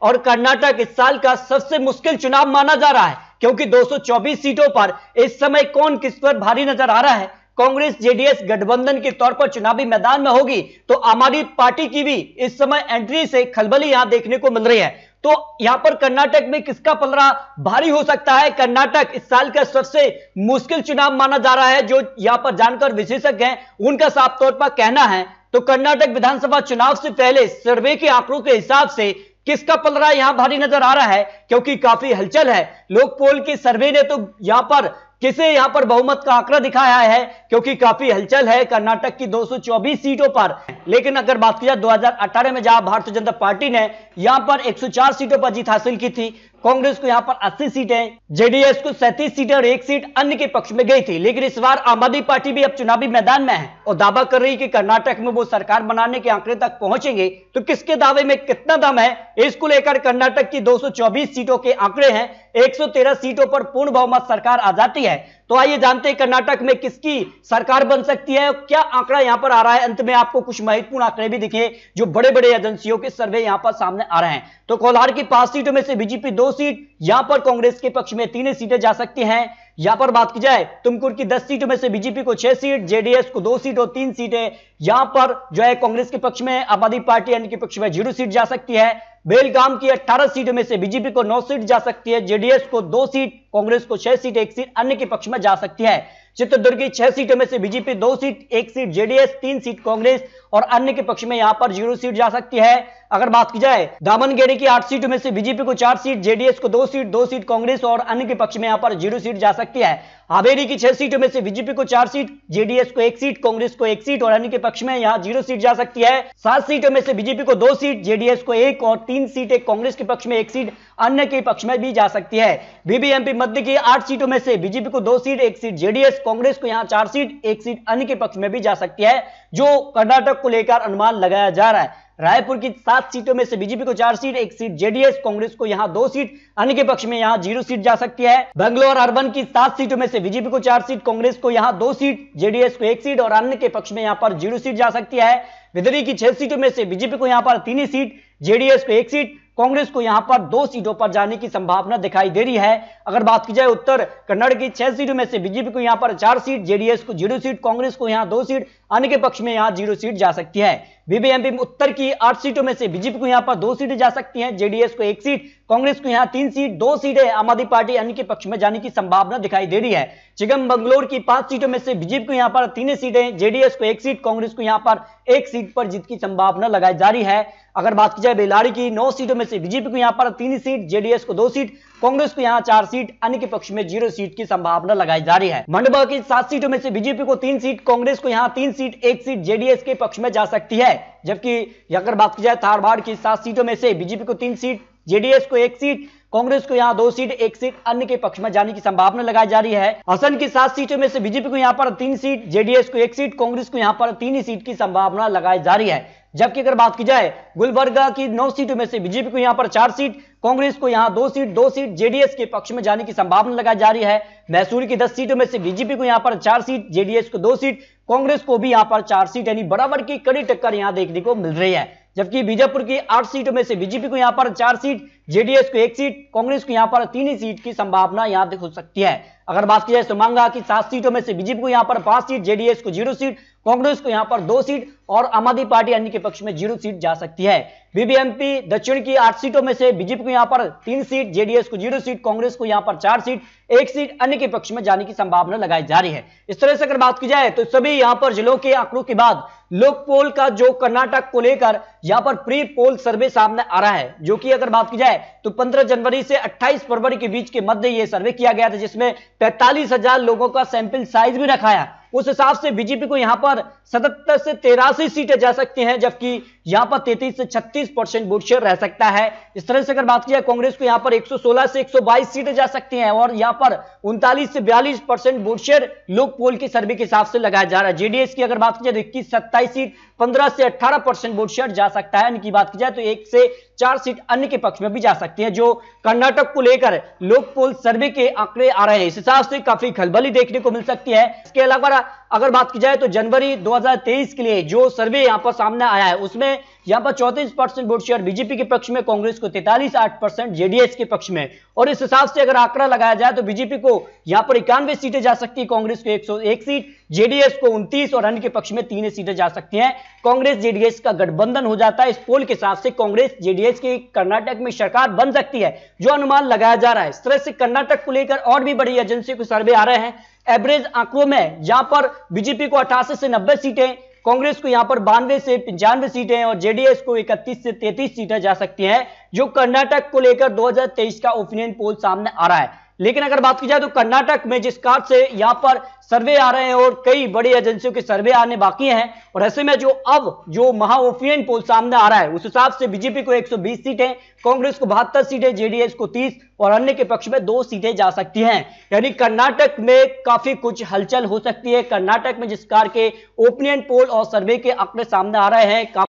और कर्नाटक इस साल का सबसे मुश्किल चुनाव माना जा रहा है, क्योंकि 224 सीटों पर इस समय कौन किस पर भारी नजर आ रहा है। कांग्रेस जेडीएस गठबंधन के तौर पर चुनावी मैदान में होगी, तो आम आदमी पार्टी की भी इस समय एंट्री से खलबली यहां देखने को मिल रही है। तो यहां पर कर्नाटक में किसका पलड़ा भारी हो सकता है? कर्नाटक इस साल का सबसे मुश्किल चुनाव माना जा रहा है, जो यहां पर जानकर विशेषज्ञ हैं उनका साफ तौर पर कहना है। तो कर्नाटक विधानसभा चुनाव से पहले सर्वे के आंकड़ों के हिसाब से किसका पलड़ा यहां भारी नजर आ रहा है, क्योंकि काफी हलचल है। लोक पोल के सर्वे ने तो यहां पर किसे यहां पर बहुमत का आंकड़ा दिखाया है, क्योंकि काफी हलचल है कर्नाटक की 224 सीटों पर। लेकिन अगर बात की जाए 2018 में जहां भारतीय जनता पार्टी ने यहां पर 104 सीटों पर जीत हासिल की थी, कांग्रेस को यहां पर 80 सीटें, जेडीएस को 37 सीटें और 1 सीट अन्य के पक्ष में गई थी। लेकिन इस बार आम आदमी पार्टी भी अब चुनावी मैदान में है और दावा कर रही कि कर्नाटक में वो सरकार बनाने के आंकड़े तक पहुंचेंगे। तो किसके दावे में कितना दम है, इसको लेकर कर्नाटक की 224 सीटों के आंकड़े हैं, 113 सीटों पर पूर्ण बहुमत सरकार आ जाती है। तो आइए जानते हैं कर्नाटक में किसकी सरकार बन सकती है, क्या आंकड़ा यहां पर आ रहा है। अंत में आपको कुछ महत्वपूर्ण आंकड़े भी दिखे जो बड़े बड़े एजेंसियों के सर्वे यहां पर सामने आ रहे हैं। तो कोलार की 5 सीटों में से बीजेपी 2 सीट, यहां पर कांग्रेस के पक्ष में 3 सीटें जा सकती हैं। यहां पर बात की जाए तुमकुर की 10 सीटों में से बीजेपी को 6 सीट, जेडीएस को 2 सीट और 3 सीटें यहां पर जो है कांग्रेस के पक्ष में, आम आदमी पार्टी अन्य के पक्ष में 0 सीट जा सकती है। बेलगाम की 18 सीटों में से बीजेपी को 9 सीट जा सकती है, जेडीएस को 2 सीट, कांग्रेस को 6 सीट, 1 सीट अन्य के पक्ष में जा सकती है। चित्रदुर्ग की 6 सीटों में से BJP 2 seat, 1 seat JDS, 3 seat Congress और अन्य के पक्ष में यहां पर 0 सीट जा सकती है। अगर बात की जाए दामनगेरी की 8 सीटों में से बीजेपी को 4 सीट, जेडीएस को 2 सीट, 2 सीट कांग्रेस और अन्य के पक्ष में यहां पर 0 सीट जा सकती है। हावेरी की 6 सीटों में से बीजेपी को 4 सीट, जेडीएस को 1 सीट, कांग्रेस को 1 सीट और अन्य के पक्ष में यहां 0 सीट जा सकती है। 7 सीटों में से बीजेपी को 2 सीट, जेडीएस को 1 और 3 सीटें, कांग्रेस के पक्ष में 1 सीट अन्य के पक्ष में भी जा सकती है। बीबीएमपी मध्य की 8 सीटों में से बीजेपी को 2 सीट, 1 सीट जेडीएस, कांग्रेस को यहां 4 सीट, 1 सीट अन्य के पक्ष में भी जा सकती है, जो कर्नाटक को लेकर अनुमान लगाया जा रहा है। रायपुर की 7 सीटों में से बीजेपी को 4 सीट, 1 सीट जेडीएस, कांग्रेस को यहां 2 सीट, अन्य के पक्ष में यहां 0 सीट जा सकती है। बेंगलोर अर्बन की 7 सीटों में से बीजेपी को 4 सीट, कांग्रेस को यहां 2 सीट, जेडीएस को 1 सीट और अन्य के पक्ष में यहां पर 0 सीट जा सकती है। विदर्भ की 6 सीटों में से बीजेपी को यहां पर 3 सीट, जेडीएस को 1 सीट, कांग्रेस को यहां पर 2 सीटों पर जाने की संभावना दिखाई दे रही है। अगर बात की जाए उत्तर कन्नड़ की 6 सीटों में से बीजेपी को यहां पर 4 सीट, जेडीएस को 0 सीट, कांग्रेस को यहां 2 सीट, अन्य के पक्ष में यहां 0 सीट जा सकती है। बीबीएमपी उत्तर की 8 सीटों में से बीजेपी को यहां पर 2 सीटें जा सकती हैं, जेडीएस को 1 सीट, कांग्रेस को यहां 3 सीट, 2 सीटें आम आदमी पार्टी अन्य के पक्ष में जाने की संभावना दिखाई दे रही है। चिकमगलूर की 5 सीटों में से बीजेपी को यहां पर 3 सीटें, जेडीएस को 1 सीट, कांग्रेस को यहां पर 1 सीट पर जीत की संभावना लगाई जा रही है। अगर बात की जाए बेलाड़ी की 9 सीटों में से बीजेपी को यहां पर 3 सीट, जेडीएस को 2 सीट, कांग्रेस को यहां 4 सीट, अन्य के पक्ष में 0 सीट की संभावना लगाई जा रही है। मंडवा की 7 सीटों में से बीजेपी को 3 सीट, कांग्रेस को यहां 3 सीट, 1 सीट जेडीएस के पक्ष में जा सकती है। जबकि अगर बात की जाए धारवाड़ की 7 सीटों में से बीजेपी को 3 सीट, जेडीएस को 1 सीट, कांग्रेस को यहां 2 सीट, 1 सीट अन्य के पक्ष में जाने की संभावना लगाई जा रही है। असम की 7 सीटों में से बीजेपी को यहां पर 3 सीट, जेडीएस को 1 सीट, कांग्रेस को यहां पर 3 सीट की संभावना लगाई जा रही है। जबकि अगर बात की जाए गुलबर्गा की 9 सीटों में से बीजेपी को यहां पर 4 सीट, कांग्रेस को यहां 2 सीट, 2 सीट जेडीएस के पक्ष में जाने की संभावना लगाई जा रही है। मैसूर की 10 सीटों में से बीजेपी को यहां पर 4 सीट, जेडीएस को 2 सीट, कांग्रेस को भी यहां पर 4 सीट, यानी बराबर की कड़ी टक्कर यहां देखने को मिल रही है। जबकि बीजापुर की 8 सीटों में से बीजेपी को यहां पर 4 सीट, जेडीएस को 1 सीट, कांग्रेस को यहां पर 3 सीट की संभावना यहां हो सकती है। अगर बात की जाए सुमांगा की 7 सीटों में से बीजेपी को यहां पर 5 सीट, जेडीएस को 0 सीट, कांग्रेस को यहां पर 2 सीट और आम आदमी पार्टी अन्य के पक्ष में 0 सीट जा सकती है। बीबीएमपी दक्षिण की 8 सीटों में से बीजेपी को यहां पर 3 सीट, जेडीएस को 0 सीट, कांग्रेस को यहां पर 4 सीट, 1 सीट अन्य के पक्ष में जाने की संभावना लगाई जा रही है। इस तरह से अगर बात की जाए तो सभी यहां पर जिलों के आंकड़ों के बाद लोक पोल का जो कर्नाटक को लेकर यहां पर प्री पोल सर्वे सामने आ रहा है, जो कि अगर बात की जाए तो 15 जनवरी से 28 फरवरी के बीच के मध्य यह सर्वे किया गया था, जिसमें 43,000 लोगों का सैंपल साइज भी रखाया। उस हिसाब से बीजेपी को यहां पर 77 से 83 सीटें जा सकती हैं, जबकि यहां पर 33 से 36% वोट शेयर रह सकता है। इस तरह से अगर बात की जाए कांग्रेस को यहां पर 116 से 122 सीटें जा सकती हैं और यहां पर 39 से 42% वोट शेयर लोक पोल के सर्वे के हिसाब से लगाया जा रहा है। जेडीएस की अगर बात की जाए तो 21 से 27 सीट, 15 से 18% वोट शेयर जा सकता है। इनकी बात की जाए तो 1 से 4 सीट अन्य के पक्ष में भी जा सकती है। जो कर्नाटक को लेकर लोक पोल सर्वे के आंकड़े आ रहे हैं, इस हिसाब से काफी खलबली देखने को मिल सकती है। इसके अलावा अगर बात की जाए तो जनवरी 2023 के लिए जो सर्वे यहां पर सामने आया है, उसमें यहां पर 34% वोट शेयर बीजेपी के पक्ष में, कांग्रेस को 43.8% जेडीएस के पक्ष में। और इस हिसाब से अगर आंकड़ा लगाया जाए तो बीजेपी को यहां पर 91 सीटें जा सकती है, कांग्रेस को 101 सीट, जेडीएस को 29 और अन्य के पक्ष में 3 सीटें जा सकती हैं। कांग्रेस जेडीएस का गठबंधन हो जाता है। इस पोल के हिसाब से कांग्रेस जेडीएस की कर्नाटक में सरकार बन सकती है, जो अनुमान लगाया जा रहा है। इस तरह से कर्नाटक को लेकर और भी बड़ी एजेंसियों के सर्वे आ रहे हैं। एवरेज आंकड़ों में जहां पर बीजेपी को 88 से 90 सीटें, कांग्रेस को यहां पर 92 से 95 सीटें और जेडीएस को 31 से 33 सीटें जा सकती हैं, जो कर्नाटक को लेकर 2023 का ओपिनियन पोल सामने आ रहा है। लेकिन अगर बात की जाए तो कर्नाटक में जिस कार से यहां पर सर्वे आ रहे हैं और कई बड़ी एजेंसियों के सर्वे आने बाकी हैं, और ऐसे में जो महा ओपिनियन पोल सामने आ रहा है उस हिसाब से बीजेपी को 120 सीटें, कांग्रेस को 72 सीटें, जेडीएस को 30 और अन्य के पक्ष में 2 सीटें जा सकती हैं। यानी कर्नाटक में काफी कुछ हलचल हो सकती है। कर्नाटक में जिस कार के ओपिनियन पोल और सर्वे के आंकड़े सामने आ रहे हैं,